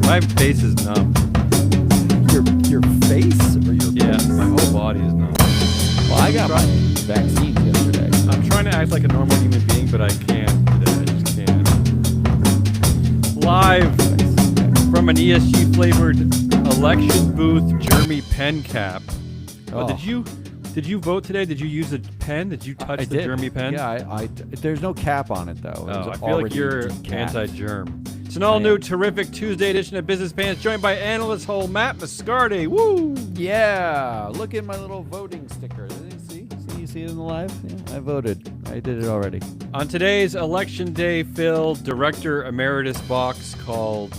My face is numb. Your face or your Yeah, my whole body is numb. Well, I got my vaccines yesterday. I'm trying to act like a normal human being, but I can't today. I just can't. Live from an ESG flavored election booth, Jeremy pen cap. Oh, did you vote today? Did you use a pen? Did you touch the Jeremy pen? Yeah, I there's no cap on it though. I feel like you're anti-germ. It's an all-new, terrific Tuesday edition of Business Pants, joined by analyst whole Matt Mascardi. Woo! Yeah, look at my little voting sticker. You see it in the live? Yeah, I voted. I did it already. On today's Election Day filled Director Emeritus box called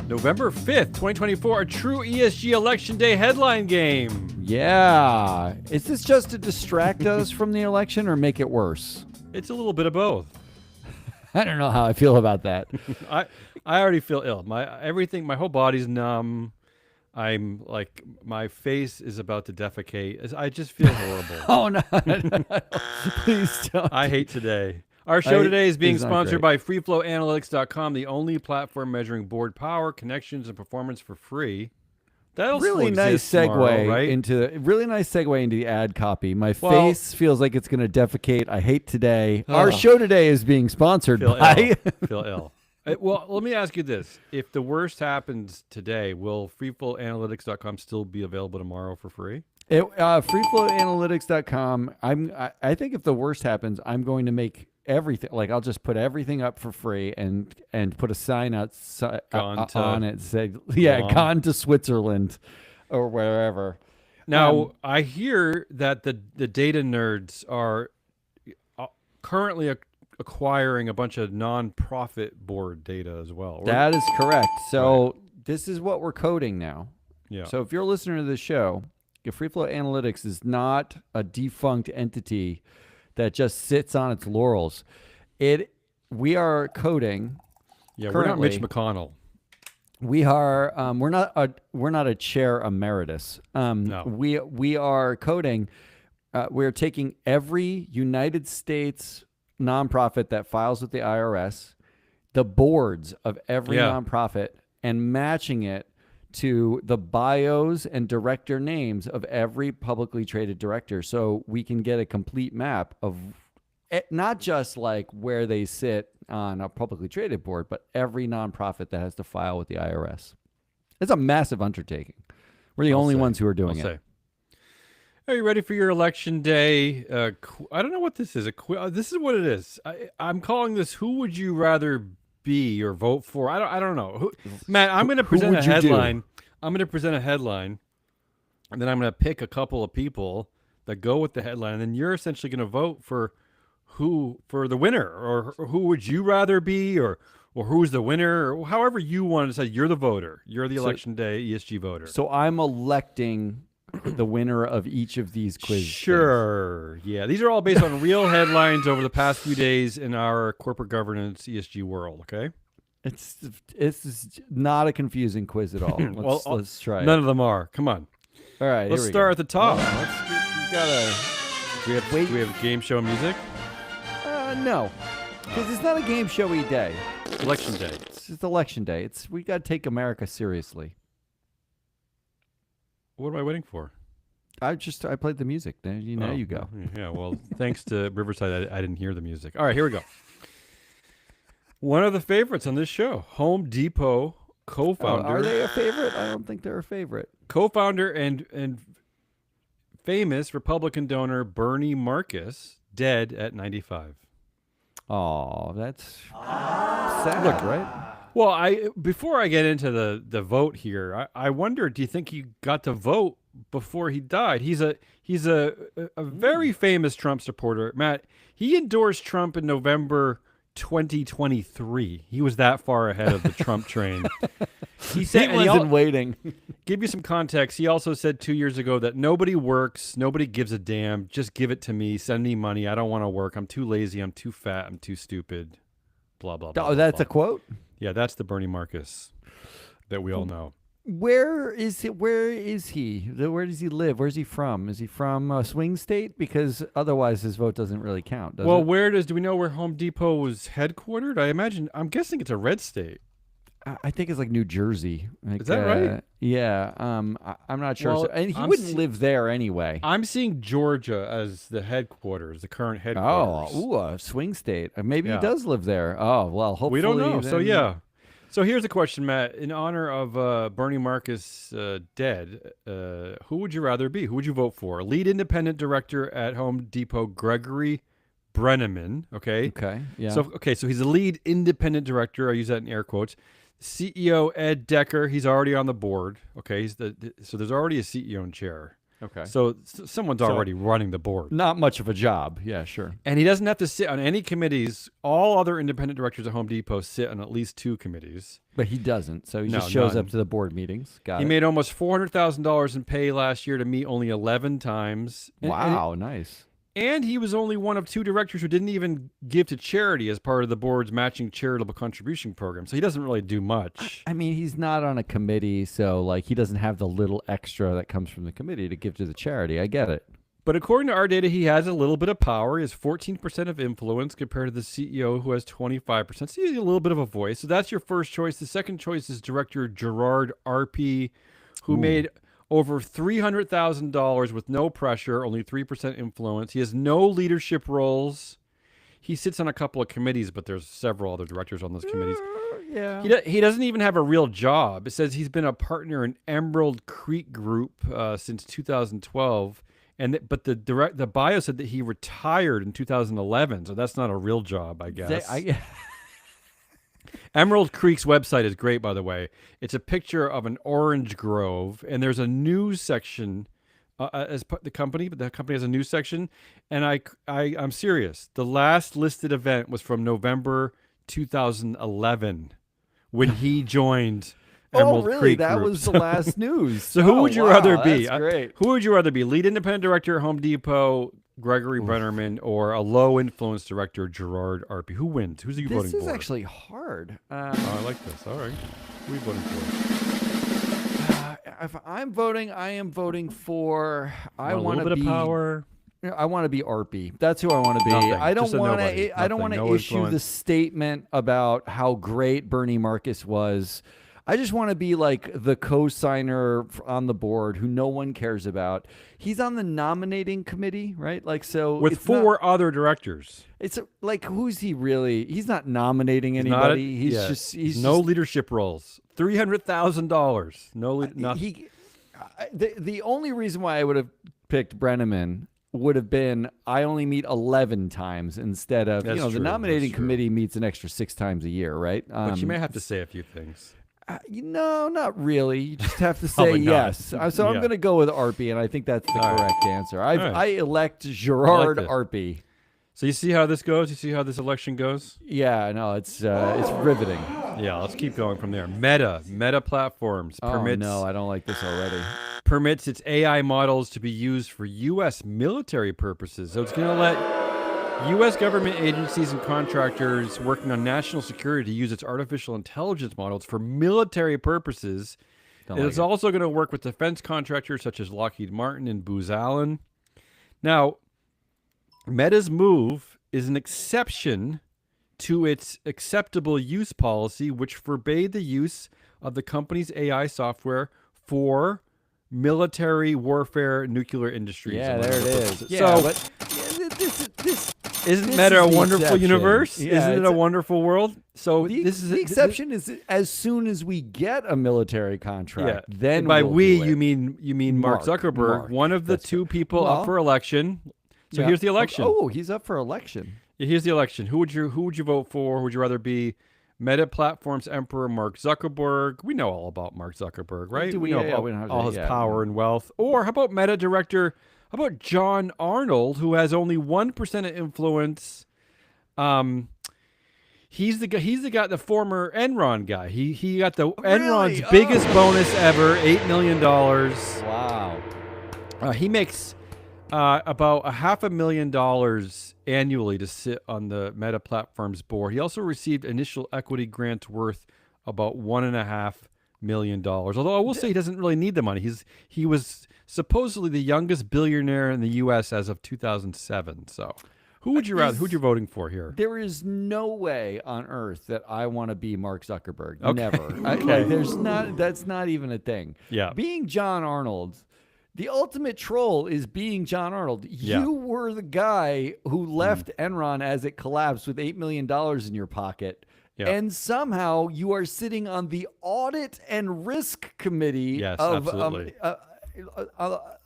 November 5th, 2024, a true ESG Election Day headline game. Yeah. Is this just to distract us from the election or make it worse? It's a little bit of both. I don't know how I feel about that. I already feel ill. My whole body's numb. I'm like, my face is about to defecate. I just feel horrible. Oh no. Please don't. I hate today. Our show today is being sponsored by freeflowanalytics.com, the only platform measuring board power, connections, and performance for free. That'll really nice segue tomorrow, right? into the ad copy. My face feels like it's going to defecate. I hate today. Our show today is being sponsored by. Feel ill. Well, let me ask you this: if the worst happens today, will freeflowanalytics.com still be available tomorrow for free? Freeflowanalytics.com. I think if the worst happens, I'm going to make everything, like I'll just put everything up for free and put a sign on it saying, gone to Switzerland or wherever. Now, I hear that the data nerds are currently acquiring a bunch of non-profit board data as well. That is correct. So this is what we're coding now. Yeah. So if you're listening to this show, Freeflow Analytics is not a defunct entity that just sits on its laurels. We are coding. Yeah, currently. We're not Mitch McConnell. We are. We're not a chair emeritus. No. We are coding. We're taking every United States nonprofit that files with the IRS, the boards of every nonprofit, and matching it to the bios and director names of every publicly traded director, so we can get a complete map of not just like where they sit on a publicly traded board, but every nonprofit that has to file with the IRS. It's a massive undertaking. We're the only ones who are doing it. Are you ready for your election day? I don't know what this is. This is what it is. I'm calling this "Who Would You Rather Be or Vote For?" I don't know. Matt, I'm going to present a headline. I'm going to present a headline, and then I'm going to pick a couple of people that go with the headline, and then you're essentially going to vote for the winner, or who would you rather be, or who's the winner, or however you want to say. You're the voter. You're the election day ESG voter. So I'm electing the winner of each of these quizzes. Sure. Yeah. These are all based on real headlines over the past few days in our corporate governance ESG world. Okay. It's not a confusing quiz at all. Let's try it. None of them are. Come on. All right. Let's start at the top. Do we have game show music? No. Because it's not a game showy day. Election day. It's just election day. We got to take America seriously. What am I waiting for? I played the music. Now you go. Yeah, well, thanks to Riverside, I didn't hear the music. All right, here we go. One of the favorites on this show, Home Depot co-founder. Are they a favorite? I don't think they're a favorite. Co-founder and famous Republican donor Bernie Marcus, dead at 95. Oh, that's sad. Look, right? Well, before I get into the vote here, I wonder, do you think he got to vote before he died? He's a very famous Trump supporter. Matt, he endorsed Trump in November 2023. He was that far ahead of the Trump train. He said he wasn't waiting. Give you some context. He also said 2 years ago that nobody works, nobody gives a damn. Just give it to me. Send me money. I don't want to work. I'm too lazy. I'm too fat. I'm too stupid. Blah, blah, blah. Oh, that's a quote? Yeah, that's the Bernie Marcus that we all know. Where is he? Where does he live? Where's he from? Is he from a swing state? Because otherwise his vote doesn't really count, does it? Do we know where Home Depot was headquartered? I'm guessing it's a red state. I think it's like New Jersey. Like, Is that right? Yeah. I'm not sure. Well, And he I'm wouldn't se- live there anyway. I'm seeing Georgia as the headquarters, the current Oh, headquarters. ooh, a swing state. Maybe he Yeah. does live there. Oh, well, We don't hopefully know. So then. yeah. So here's a question, Matt. In honor of Bernie Marcus dead, who would you rather be? Who would you vote for? Lead independent director at Home Depot, Gregory Brenneman. Okay. Okay. Yeah. So he's the lead independent director. I use that in air quotes. CEO Ed Decker. He's already on the board. Okay. So there's already a CEO in chair. okay. So someone's already running the board. Not much of a job. Yeah, sure. And he doesn't have to sit on any committees. All other independent directors at Home Depot sit on at least 2 committees. But he doesn't. So he No, just shows none. up to the board meetings. Got He it. made almost $400,000 in pay last year to meet only 11 times. Wow, nice. And he was only one of 2 directors who didn't even give to charity as part of the board's matching charitable contribution program. So he doesn't really do much. I mean, he's not on a committee, so like he doesn't have the little extra that comes from the committee to give to the charity. I get it. But according to our data, he has a little bit of power. He has 14% of influence compared to the CEO who has 25%. So he has a little bit of a voice. So that's your first choice. The second choice is director Gerard Arpey, who made over $300,000 with no pressure, only 3% influence. He has no leadership roles. He sits on a couple of committees, but there's several other directors on those committees. Yeah. He doesn't even have a real job. It says he's been a partner in Emerald Creek Group since 2012. But the bio said that he retired in 2011, so that's not a real job, I guess. Emerald Creek's website is great, by the way. It's a picture of an orange grove, and there's a news section the company has a news section, and I'm serious. The last listed event was from November 2011 when he joined Emerald really? Creek That Group. was the last news. So who would you rather be? That's great. Who would you rather be? Lead independent director at Home Depot, Gregory Brenneman, or a low influence director, Gerard Arpey? Who wins? Who's you voting for? This is actually hard. Oh, I like this. All right. Who are you voting for? If I'm voting, I am voting for. I want a to little bit be. of power. I want to be Arpey. That's who I want to be. Nothing. I don't Just a want nobody. to. I don't want Nothing. to No issue the influence. statement about how great Bernie Marcus was. I just want to be like the co-signer on the board who no one cares about. He's on the nominating committee, right? Like so With it's 4 other directors. It's like who's he really? He's not nominating He's not anybody. He's no just, leadership roles. $300,000. Nothing. The only reason why I would have picked Brenneman would have been I only meet 11 times instead of That's the true. nominating That's true. committee meets an extra 6 times a year, right? But you may have to say a few things. No, not really. You just have to say Probably not. yes. So I'm Yeah. going to go with Arpey, and I think that's the All right. correct answer. right. I elect Gerard that. Arpey. So you see how this goes? You see how this election goes? Yeah, no, it's riveting. Yeah, let's keep going from there. Meta Platforms permits Oh no, I don't like this already. permits its AI models to be used for U.S. military purposes. So it's going to let U.S. government agencies and contractors working on national security use its artificial intelligence models for military purposes. It's also going to work with defense contractors such as Lockheed Martin and Booz Allen. Now, Meta's move is an exception to its acceptable use policy, which forbade the use of the company's AI software for military warfare, nuclear industries. Yeah, among there it other is. purposes. Yeah, So, but this isn't this Meta is a the wonderful exception. universe? Yeah, Isn't it it's a wonderful world? So the, this is the exception is as soon as we get a military contract, then by we'll we do it. you mean Mark Zuckerberg, Mark. one of the That's 2 people Well, up for election. So Yeah. here's the election. Oh, he's up for election. Here's the election. Who would you vote for? Who would you rather be? Meta Platforms Emperor Mark Zuckerberg. We know all about Mark Zuckerberg, right? Do we? know Yeah, about we know how to- all his yeah. power and wealth. Or how about Meta director? How about John Arnold, who has only 1% of influence? He's the guy, the former Enron guy. He got the Enron's Really? biggest bonus ever, $8 million. Wow. He makes about $500,000 annually to sit on the Meta Platforms board. He also received initial equity grants worth about $1.5 million. Although I will say he doesn't really need the money. He was supposedly the youngest billionaire in the U.S. as of 2007. So Who would you rather? Who'd you voting for here? There is no way on earth that I want to be Mark Zuckerberg. Okay. Never. There's not. That's not even a thing. Yeah. Being John Arnold, the ultimate troll is being John Arnold. Yeah. You were the guy who left Enron as it collapsed with $8 million in your pocket. Yeah. And somehow you are sitting on the audit and risk committee Yes, of absolutely.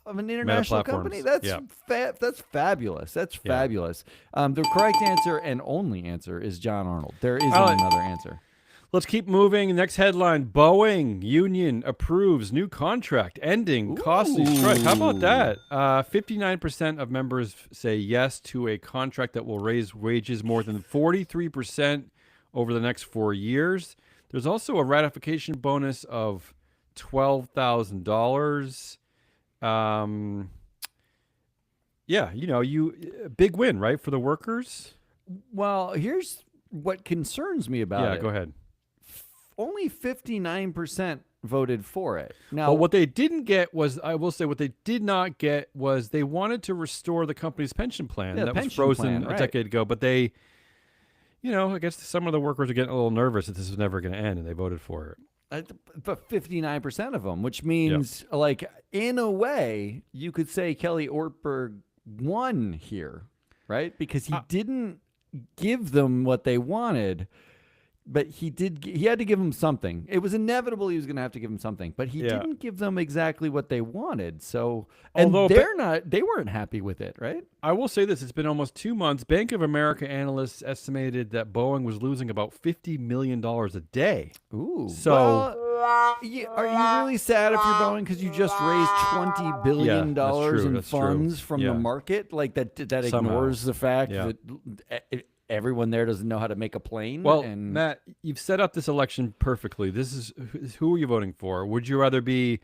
an international company. That's that's fabulous. That's fabulous. The correct answer and only answer is John Arnold. There isn't another answer. Let's keep moving. Next headline: Boeing union approves new contract ending costly strike. How about that? 59% of members say yes to a contract that will raise wages more than 43% over the next 4 years. There's also a ratification bonus of $12,000. Big win, right, for the workers? Well, here's what concerns me about it. Yeah, go ahead. Only 59% voted for it. Now, But what they didn't get was, I will say, what they did not get was they wanted to restore the company's pension plan that was frozen a decade ago. But they, I guess some of the workers are getting a little nervous that this was never going to end, and they voted for it. But 59% of them, which means, like, in a way, you could say Kelly Ortberg won here, right? Because he didn't give them what they wanted, but he had to give them something. It was inevitable he was going to have to give them something, but he didn't give them exactly what they wanted. So, and they weren't happy with it, right? I will say this: it's been almost 2 months. Bank of America analysts estimated that Boeing was losing about $50 million a day. Ooh. So, are you really sad if you're Boeing because you just raised $20 billion in funds from the market? Like that ignores the fact that everyone there doesn't know how to make a plane. Well, Matt, you've set up this election perfectly. This is who are you voting for? Would you rather be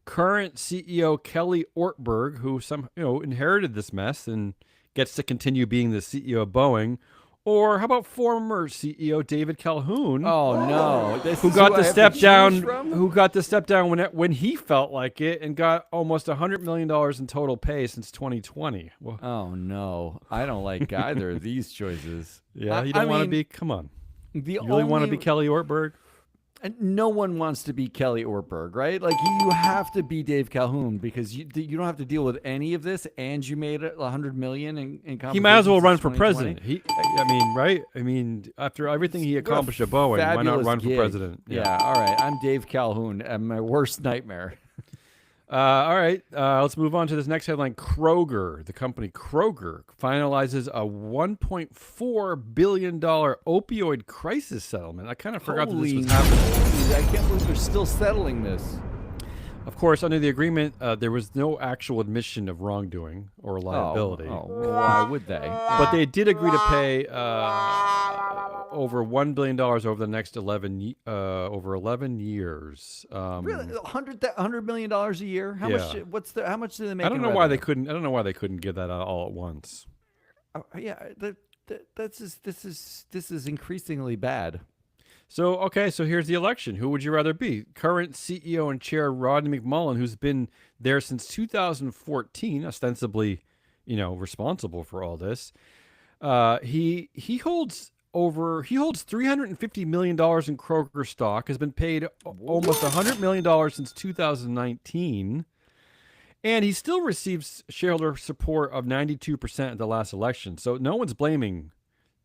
current CEO Kelly Ortberg, who inherited this mess and gets to continue being the CEO of Boeing, or how about former CEO David Calhoun? Oh no, who got to step down? Who got to step down when he felt like it, and got almost $100 million in total pay since 2020. Well, oh no, I don't like either of these choices. Yeah, you don't want to be. Come on, you really want to be Kelly Ortberg? No one wants to be Kelly Ortberg, right? Like you have to be Dave Calhoun because you don't have to deal with any of this, and you made $100 million in compensation. He might as well run for president. Right? I mean, after everything he accomplished at Boeing, why not run for president? Yeah. All right. I'm Dave Calhoun. I'm my worst nightmare. All right. Let's move on to this next headline. Kroger, the company Kroger, finalizes a $1.4 billion opioid crisis settlement. I kind of forgot that this was happening. I can't believe they're still settling this. Of course, under the agreement, there was no actual admission of wrongdoing or liability. Why would they? But they did agree to pay over $1 billion over the next 11 years. Really, $100 million a year? How much? How much do they make? I don't know why they couldn't. I don't know why they couldn't give that out all at once. This is increasingly bad. So here's the election. Who would you rather be? Current CEO and chair Rodney McMullen, who's been there since 2014, ostensibly, responsible for all this. He holds $350 million in Kroger stock, has been paid almost $100 million since 2019, and he still receives shareholder support of 92% at the last election. So no one's blaming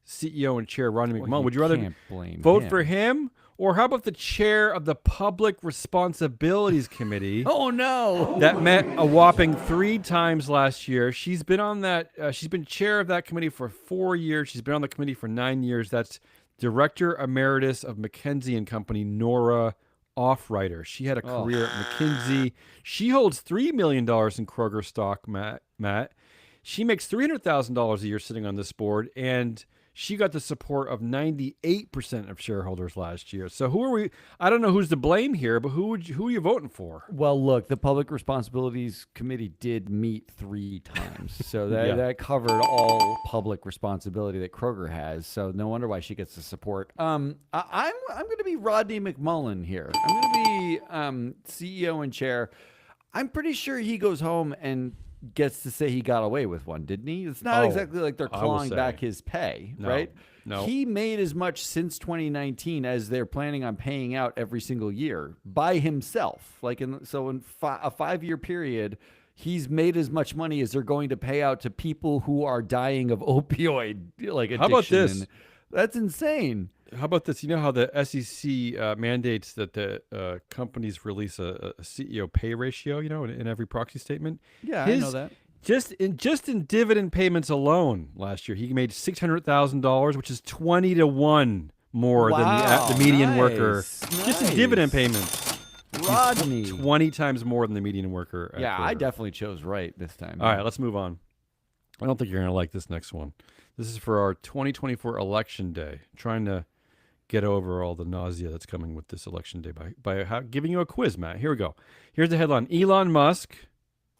CEO and chair Rodney McMullen. Would you rather vote for him, or how about the chair of the Public Responsibilities Committee? Oh no, that met a whopping 3 times last year. She's been on that. She's been chair of that committee for 4 years. She's been on the committee for 9 years. That's Director Emeritus of McKinsey & Company, Nora Offreiter. She had a career at McKinsey. She holds $3 million in Kroger stock, Matt. She makes $300,000 a year sitting on this board, and she got the support of 98% of shareholders last year. So who are we? I don't know who's to blame here, but who are you voting for? Well, look, the Public Responsibilities Committee did meet 3 times, so that covered all public responsibility that Kroger has. So no wonder why she gets the support. I'm going to be Rodney McMullen here. I'm going to be CEO and chair. I'm pretty sure he goes home and gets to say he got away with one, didn't he? It's not exactly like they're clawing back his pay, right? No. He made as much since 2019 as they're planning on paying out every single year by himself. Like in a 5-year period, he's made as much money as they're going to pay out to people who are dying of opioid addiction. How about this? That's insane. How about this? You know how the SEC mandates that the companies release a CEO pay ratio, in every proxy statement? Yeah, I know that. Just in dividend payments alone last year, he made $600,000, which is 20 to 1 more than the median worker. Just in dividend payments. Rodney. 20 times more than the median worker. Yeah, I definitely chose right this time. All right, let's move on. I don't think you're going to like this next one. This is for our 2024 election day. I'm trying to get over all the nausea that's coming with this election day by giving you a quiz, Matt. Here we go. Here's the headline. Elon Musk.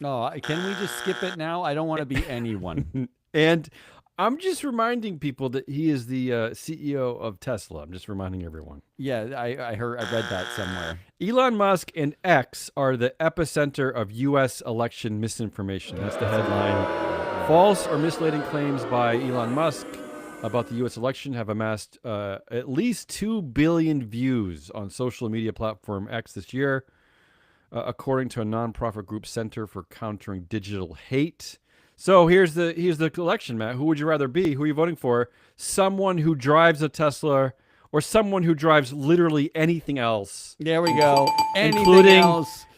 Oh, can we just skip it now? I don't want to be anyone. And I'm just reminding people that he is the CEO of Tesla. I'm just reminding everyone. Yeah, I read that somewhere. Elon Musk and X are the epicenter of U.S. election misinformation. That's the headline. False or misleading claims by Elon Musk about the U.S. election have amassed at least 2 billion views on social media platform X this year, according to a nonprofit group Center for Countering Digital Hate. So here's the election, Matt. Who would you rather be? Who are you voting for? Someone who drives a Tesla or someone who drives literally anything else? There we go. Including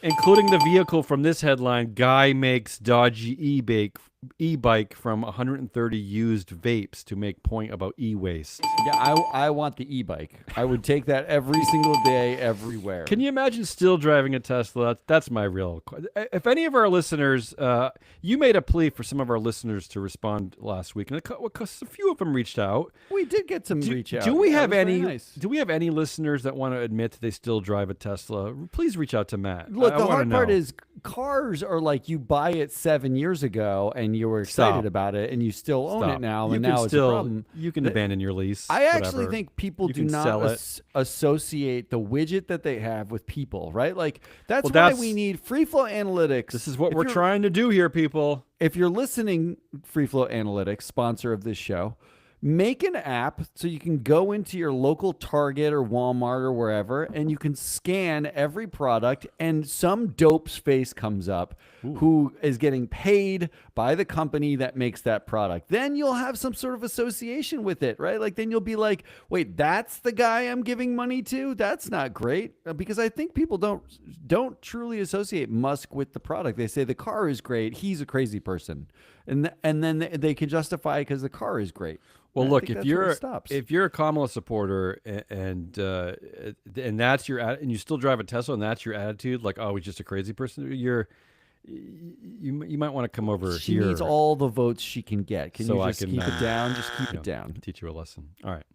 the vehicle from this headline, guy makes dodgy e-bike from 130 used vapes to make point about e-waste. Yeah, I want the e-bike. I would take that every single day, everywhere. Can you imagine still driving a Tesla? That's my real question. If any of our listeners, you made a plea for some of our listeners to respond last week, and a few of them reached out. We did get some reach out. Do we have any? Nice. Do we have any listeners that want to admit that they still drive a Tesla? Please reach out to Matt. Look, the hard part is cars are like you buy it 7 years ago and you were excited about it and you still own it now, and now it's a problem. You can abandon your lease. I actually think people do not associate the widget that they have with people, right? Like that's why we need free flow analytics. This is what we're trying to do here, people. If you're listening, Free Flow Analytics, sponsor of this show, make an app so you can go into your local Target or Walmart or wherever, and you can scan every product, and some dope's face comes up who is getting paid by the company that makes that product. Then you'll have some sort of association with it, right? Like then you'll be like, wait, that's the guy I'm giving money to? That's not great. Because I think people don't truly associate Musk with the product. They say the car is great. He's a crazy person. And then they can justify because the car is great. Well, look, if you're a Kamala supporter and that's your and you still drive a Tesla and that's your attitude, like, oh, he's just a crazy person, you might want to come over here. She needs all the votes she can get. Can you just keep it down? Just keep it down. Teach you a lesson. All right.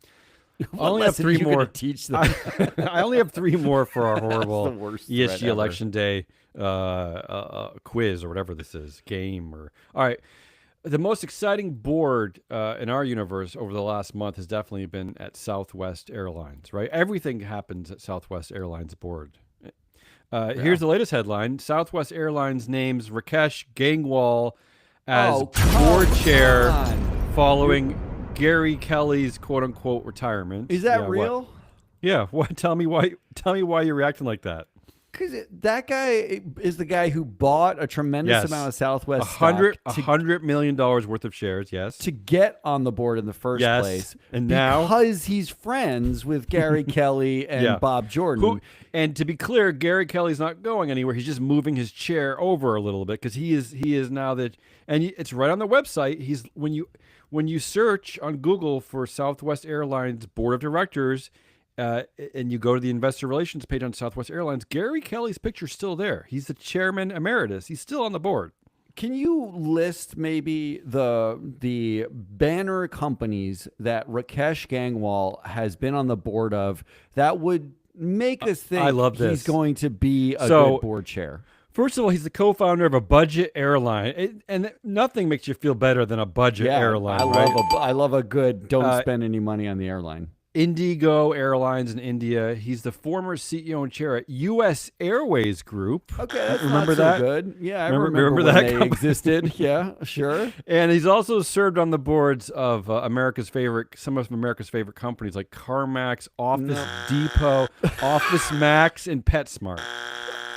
I only have 3 more. Teach them? I only have 3 more for our horrible ESG election day quiz or whatever this is, game or all right. The most exciting board in our universe over the last month has definitely been at Southwest Airlines, right? Everything happens at Southwest Airlines board. Here's the latest headline. Southwest Airlines names Rakesh Gangwal as board chair following Gary Kelly's quote-unquote retirement. Is that real? What? Yeah. What? Tell me why you're reacting like that. Because that guy is the guy who bought a tremendous amount of Southwest $100 million worth of shares, yes. To get on the board in the first place. And because he's friends with Gary Kelly and Bob Jordan. And to be clear, Gary Kelly's not going anywhere. He's just moving his chair over a little bit because he is now that, and it's right on the website. When you search on Google for Southwest Airlines Board of Directors, and you go to the investor relations page on Southwest Airlines, Gary Kelly's picture's still there. He's the chairman emeritus. He's still on the board. Can you list maybe the banner companies that Rakesh Gangwal has been on the board of that would make us think he's going to be a good board chair? First of all, he's the co-founder of a budget airline, and nothing makes you feel better than a budget airline. I love a good don't spend any money on the airline. Indigo Airlines in India. He's the former CEO and chair at U.S. Airways Group. Okay, that's Remember not so that? good. Yeah, I Remember remember that when they company? existed. Yeah, sure. And he's also served on the boards of some of America's favorite companies like CarMax, Office Depot, Office Max, and PetSmart.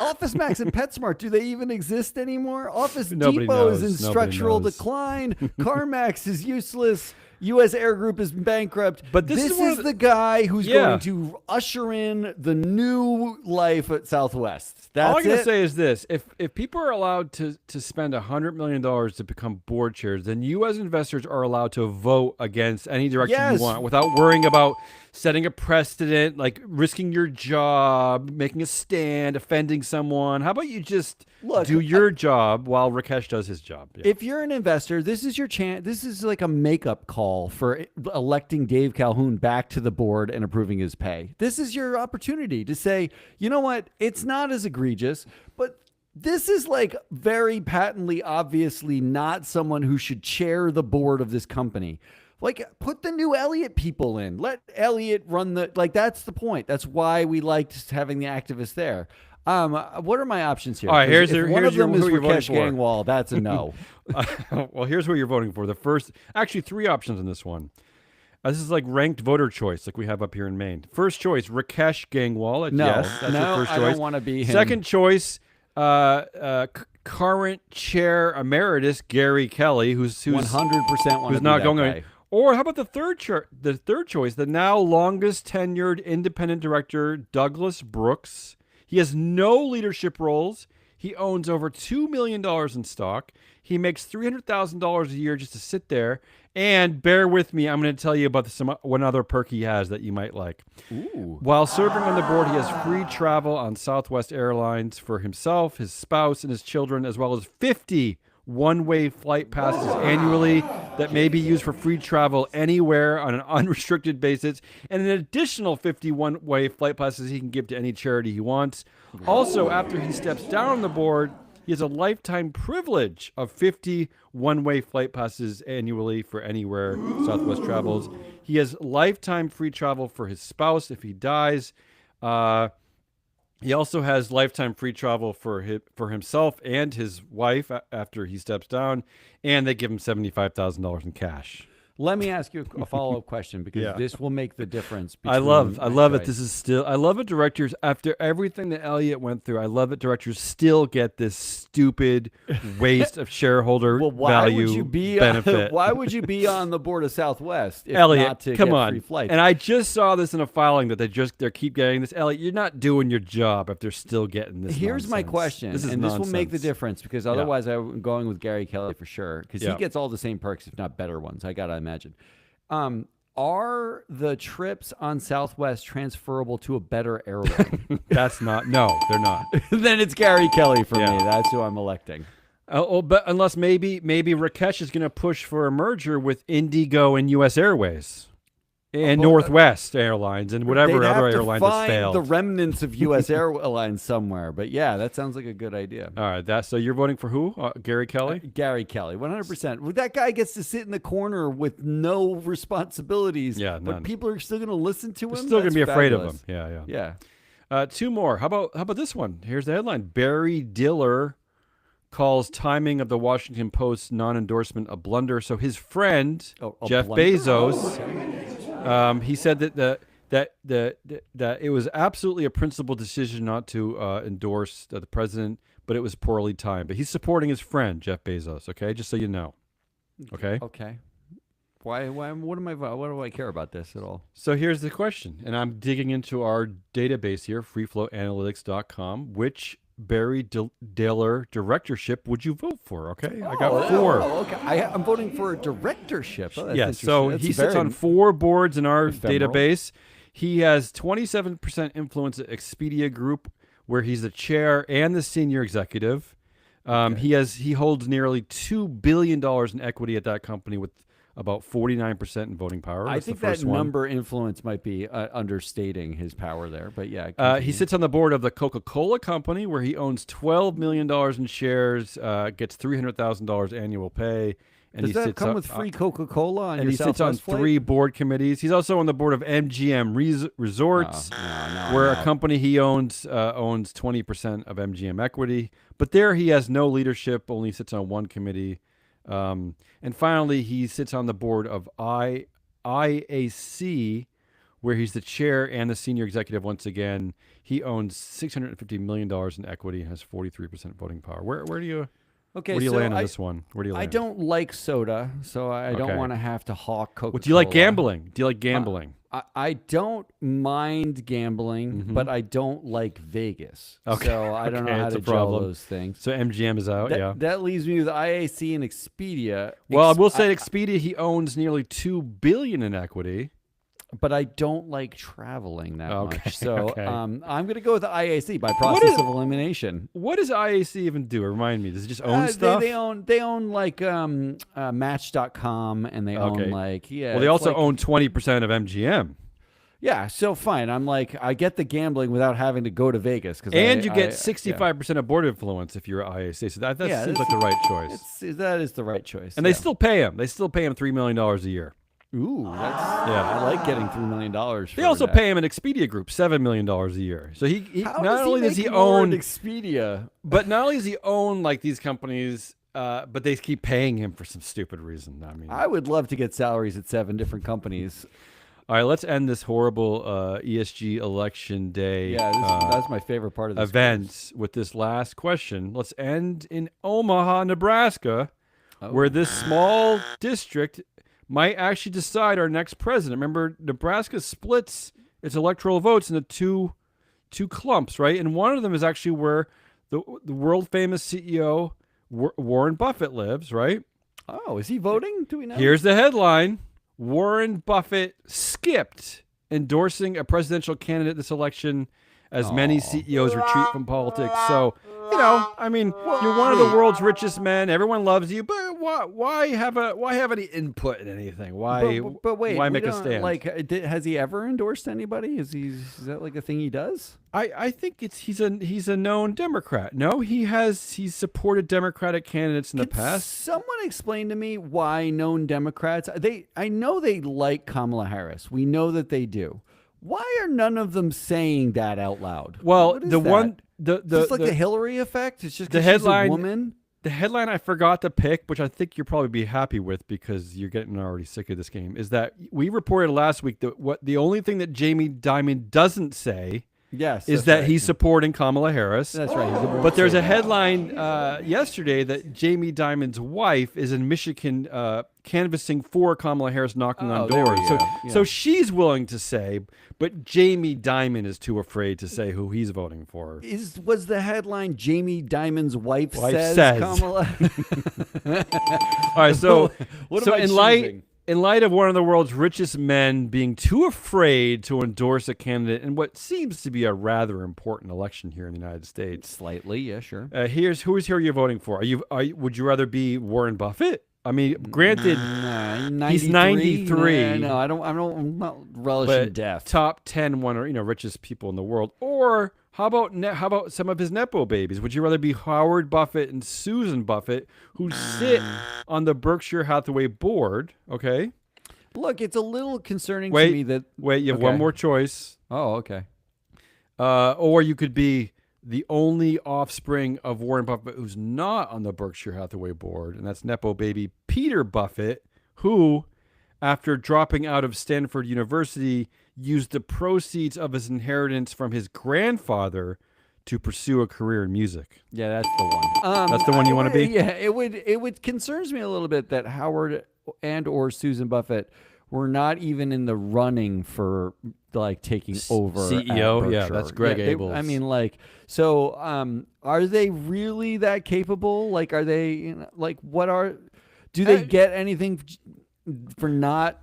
Office Max and PetSmart, do they even exist anymore? Office Nobody Depot is knows. in Nobody structural knows. decline. CarMax is useless. U.S. Air Group is bankrupt. But this is the guy who's Yeah. going to usher in the new life at Southwest. That's All I gotta it. say is this: if people are allowed to spend $100 million to become board chairs, then you as investors are allowed to vote against any direction Yes. you want without worrying about setting a precedent, like risking your job, making a stand, offending someone. How about you just Look, do your job while Rakesh does his job? Yeah. If you're an investor, this is your chance. This is like a makeup call for electing Dave Calhoun back to the board and approving his pay. This is your opportunity to say, you know what? It's not as egregious, but this is like very patently, obviously not someone who should chair the board of this company. Like, put the new Elliott people in. Let Elliott run that's the point. That's why we liked having the activists there. What are my options here? All right, If one of them is who you're voting Rakesh for. Gangwal, that's a no. Well, here's what you're voting for. The first, actually, three options in this one. This is like ranked voter choice, like we have up here in Maine. First choice, Rakesh Gangwal. No, Yes, that's your first I choice. don't want to be him. Second choice, current chair emeritus Gary Kelly, who's 100% want who's to not be going that away. guy. Or how about the third choice, the now longest tenured independent director Douglas Brooks. He has no leadership roles. He owns over $2 million in stock. He makes $300,000 a year just to sit there. And bear with me, I'm going to tell you about one other perk he has that you might like. Ooh. While serving on the board, he has free travel on Southwest Airlines for himself, his spouse, and his children, as well as 50 one-way flight passes annually that may be used for free travel anywhere on an unrestricted basis, and an additional 50 one-way flight passes he can give to any charity he wants. Also, after he steps down on the board, he has a lifetime privilege of 50 one-way flight passes annually for anywhere Southwest travels. He has lifetime free travel for his spouse if he dies. He also has lifetime free travel for himself and his wife after he steps down, and they give him $75,000 in cash. Let me ask you a follow-up question because Yeah. this will make the difference. I love it. choice. This is still. I love it. Directors, after everything that Elliott went through, I love it. Directors still get this stupid waste of shareholder Well, why value would you be benefit. why would you be on the board of Southwest if Elliott, not to come get on. free flights? And I just saw this in a filing that they keep getting this. Elliott, you're not doing your job if they're still getting this. Here's my nonsense. question, This is and this will make the nonsense. difference because otherwise I'm going with Gary Kelly for sure because Yeah. he gets all the same perks, if not better ones. I gotta imagine. Are the trips on Southwest transferable to a better airline? That's not. No, they're not. Then it's Gary Kelly for Yeah. me. That's who I'm electing. But unless maybe Rakesh is going to push for a merger with Indigo and U.S. Airways and Northwest Airlines and whatever They'd other have to airline that's find failed. the remnants of U.S. Airlines somewhere. But yeah, that sounds like a good idea. All right, so you're voting for who? Gary Kelly? Gary Kelly, 100%. Well, that guy gets to sit in the corner with no responsibilities. Yeah, but none. people are still going to listen to him. Still going to That's be afraid of him. fabulous. Yeah. Yeah. Two more. How about this one? Here's the headline: Barry Diller calls timing of the Washington Post non-endorsement a blunder. So his friend A Jeff blunder? Bezos, he said that it was absolutely a principled decision not to endorse the president, but it was poorly timed. But he's supporting his friend Jeff Bezos. Okay, just so you know. Okay. Okay. Why? What do I care about this at all? So here's the question, and I'm digging into our database here, freeflowanalytics.com. Which Barry Diller directorship would you vote for? Okay, I got four. Okay. I'm voting for a directorship. Oh, that's Yes, so interesting. he That's sits very on 4 boards in our ephemeral. database. He has 27% influence at Expedia Group, where he's the chair and the senior executive. He holds nearly $2 billion in equity at that company with about 49% in voting power. I That's think the first that one. number influence might be understating his power there, but yeah. He continue. sits on the board of the Coca-Cola Company, where he owns $12 million in shares, gets $300,000 annual pay, And Does that come with free Coca-Cola on your he sits on Southwest flight? 3 board committees. He's also on the board of MGM Resorts, where a company he owns 20% of MGM equity. But there he has no leadership, only sits on 1 committee. And finally, he sits on the board of IAC, where he's the chair and the senior executive once again. He owns $650 million in equity and has 43% voting power. Where do you... Okay, where do you so land on this one? Where do you land? I don't like soda, so I don't want to have to hawk Coca-Cola. Do you like gambling? Do you like gambling? I don't mind gambling, but I don't like Vegas. Okay. So I don't know how to gel those things. So MGM is out, That leaves me with IAC and Expedia. Well, I will say Expedia, he owns nearly $2 billion in equity. But I don't like traveling that much. So I'm going to go with the IAC by process of elimination. What does IAC even do? Remind me. Does it just own stuff? They own like Match.com, and they own like Well, they also own 20% of MGM. Yeah, so fine. I'm like, I get the gambling without having to go to Vegas, and you get 65% of board influence if you're IAC. So that seems like the right choice. That is the right choice. And they still pay him. They still pay him $3 million a year. Ooh, I like getting $3 million. They also pay him an Expedia Group $7 million a year. So he not only does he own Expedia, but not only does he own like these companies, but they keep paying him for some stupid reason. I mean, I would love to get salaries at 7 different companies. All right, let's end this horrible ESG election day. Yeah, that's my favorite part of this event with this last question. Let's end in Omaha, Nebraska, where this small district might actually decide our next president. Remember, Nebraska splits its electoral votes into two clumps, right? And one of them is actually where the world famous CEO Warren Buffett lives, right? Oh, is he voting? Do we know? Here's the headline: Warren Buffett skipped endorsing a presidential candidate this election, as many CEOs retreat from politics. So, I mean, you're one of the world's richest men. Everyone loves you, but why have any input in anything? Why? But wait, why make a stand? Like, has he ever endorsed anybody? Is that like a thing he does? I think he's a known Democrat. No, he's supported Democratic candidates in the past. Someone explain to me why known Democrats? I know they like Kamala Harris. We know that they do. Why are none of them saying that out loud? Well, the Hillary effect. It's just the headline. She's a woman. The headline I forgot to pick, which I think you'll probably be happy with because you're getting already sick of this game, is that we reported last week that the only thing that Jamie Dimon doesn't say is that he's supporting Kamala Harris. That's right. But there's a headline yesterday that Jamie Dimon's wife is in Michigan canvassing for Kamala Harris, knocking on doors. So she's willing to say, but Jamie Dimon is too afraid to say who he's voting for. Was the headline Jamie Dimon's wife says Kamala? All right, so in light of one of the world's richest men being too afraid to endorse a candidate in what seems to be a rather important election here in the United States. Slightly, yeah, sure. Who's here you're voting for? Would you rather be Warren Buffett? I mean, granted, he's 93. No, I'm not relishing death. Top 10 richest people in the world. Or how about some of his nepo babies? Would you rather be Howard Buffett and Susan Buffett, who sit on the Berkshire Hathaway board? Okay. Look, it's a little concerning to me that. Wait, you have one more choice. Oh, okay. Or you could be the only offspring of Warren Buffett who's not on the Berkshire Hathaway board, and that's nepo baby Peter Buffett, who, after dropping out of Stanford University, used the proceeds of his inheritance from his grandfather to pursue a career in music. Yeah, that's the one. That's the one you want to be? Yeah, it would concerns me a little bit that Howard and or Susan Buffett were not even in the running for like taking over CEO. Yeah, that's Greg Abels. I mean, like, so are they really that capable? Like, are they do they get anything for not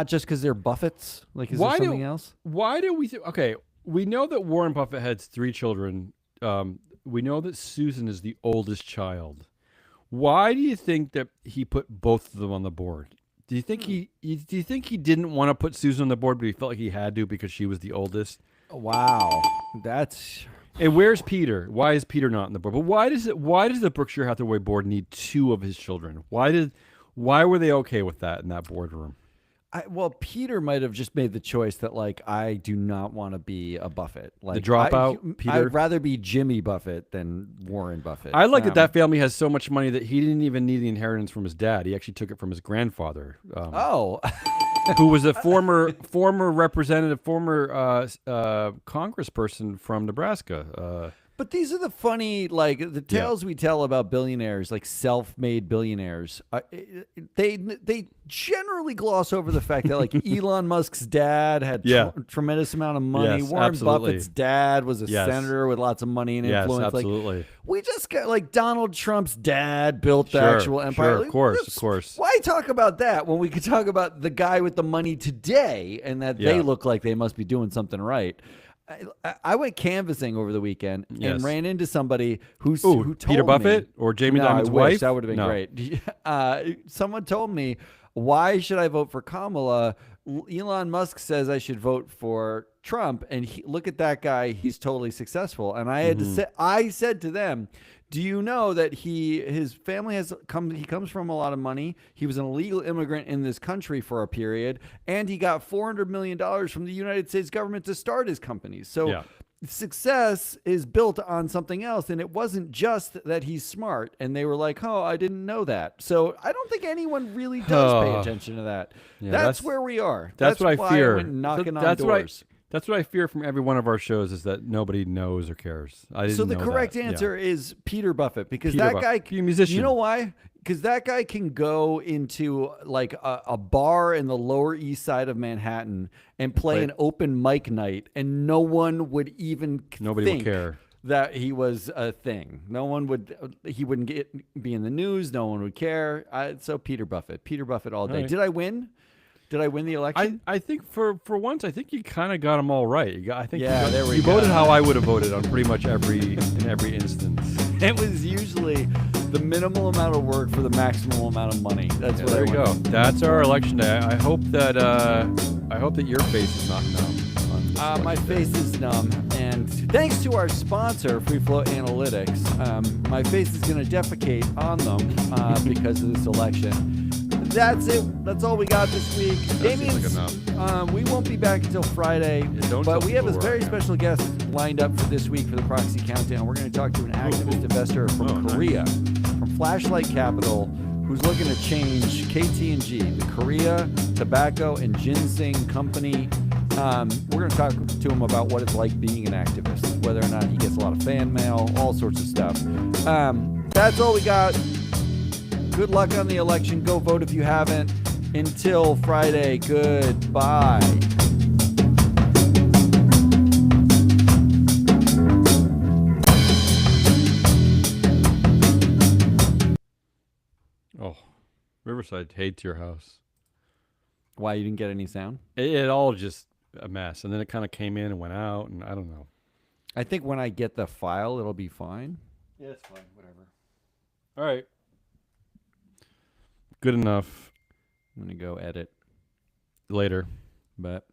just because they're Buffetts? Like, is there something else? Why do we okay, we know that Warren Buffett has 3 children. We know that Susan is the oldest child. Why do you think that he put both of them on the board? Do you think he didn't want to put Susan on the board, but he felt like he had to because she was the oldest? Wow, that's. And where's Peter? Why is Peter not on the board? But why does the Berkshire Hathaway board need 2 of his children? Why Why were they okay with that in that boardroom? Well, Peter might have just made the choice that like I do not want to be a Buffett. Like dropout, Peter? I'd rather be Jimmy Buffett than Warren Buffett. I like that family has so much money that he didn't even need the inheritance from his dad. He actually took it from his grandfather. Oh, who was a former representative, former congressperson from Nebraska. but these are the funny, like the tales we tell about billionaires, like self-made billionaires. They generally gloss over the fact that like Elon Musk's dad had tremendous amount of money. Yes, Warren absolutely. Buffett's dad was a senator with lots of money and influence. Yes, absolutely. Like, we just got like Donald Trump's dad built the actual empire. Sure, of course. Why talk about that when we could talk about the guy with the money today and that they look like they must be doing something right? I went canvassing over the weekend and ran into somebody who told Peter Buffett or Jamie Dimon's wife. That would have been great. Someone told me, why should I vote for Kamala? Elon Musk says I should vote for Trump, and look at that guy. He's totally successful. And I had to say, I said to them, do you know that his family he comes from a lot of money. He was an illegal immigrant in this country for a period, and he got $400 million from the United States government to start his companies. So success is built on something else, and it wasn't just that he's smart. And they were like, oh, I didn't know that. So I don't think anyone really does pay attention to that. Yeah, that's where we are. That's what I fear. I went knocking on doors. That's what I fear from every one of our shows is that nobody knows or cares. I didn't know that. So the correct answer is Peter Buffett, because Peter that guy, a musician. You know why? Because that guy can go into like a bar in the Lower East Side of Manhattan and play an open mic night, and no one would even would care that he was a thing. No one would. He wouldn't be in the news. No one would care. So Peter Buffett all day. Right. Did I win? Did I win the election? I think for once, I think you kind of got them all right. I think you voted how I would have voted on pretty much every instance. It was usually the minimal amount of work for the maximum amount of money. That's what there you go. That's our election day. I hope that your face is not numb. My face is numb, and thanks to our sponsor, Free Flow Analytics, my face is going to defecate on them because of this election. That's it. That's all we got this week. Damien, we won't be back until Friday, but we have a very special guest lined up for this week for the Proxy Countdown. We're going to talk to an activist investor from Korea, from Flashlight Capital, who's looking to change KT&G, the Korea Tobacco and Ginseng Company. We're going to talk to him about what it's like being an activist, whether or not he gets a lot of fan mail, all sorts of stuff. That's all we got. Good luck on the election. Go vote if you haven't. Until Friday, goodbye. Oh, Riverside hates your house. Why, you didn't get any sound? It all just a mess. And then it kind of came in and went out, and I don't know. I think when I get the file, it'll be fine. Yeah, it's fine. Whatever. All right. Good enough. I'm going to go edit later. But